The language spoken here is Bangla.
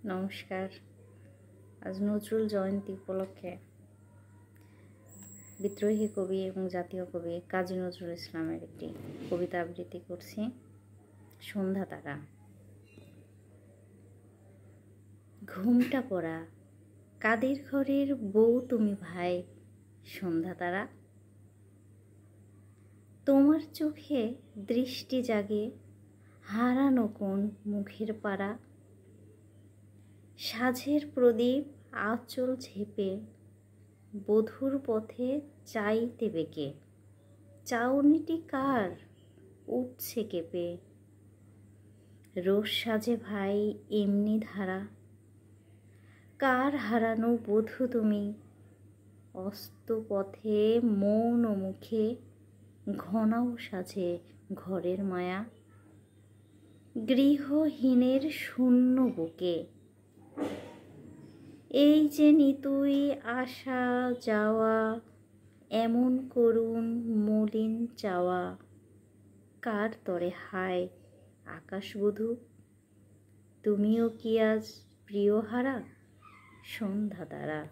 নমস্কার। আজ নজরুল জয়ন্তী উপলক্ষে বিদ্রোহী কবি এবং জাতীয় কবি কাজী নজরুল ইসলামের একটি কবিতা আবৃত্তি করছি। সন্ধ্যা তারা। ঘুমটা পড়া কাদের ঘরের বউ তুমি ভাই সন্ধ্যা তারা। তোমার চোখে দৃষ্টি জাগে হারানো কোন মুখের পাড়া। সাঝের প্রদীপ আঁচল ঝেপে বধূর পথে চাইতে বেঁকে। চাউনিটি কার উঠছে কেঁপে। রোজ সাজে ভাই এমনি ধারা। কার হারানো বধূ তুমি অস্ত পথে মৌন মুখে ঘনাও সাজে ঘরের মায়া। গৃহহীনের শূন্য বুকে এই যে নিতুই আসা যাওয়া এমন করুণ মলিন চাওয়া। কার তরে হায় আকাশবধূ তুমিও কি আজ প্রিয় হারা সন্ধ্যা তারা।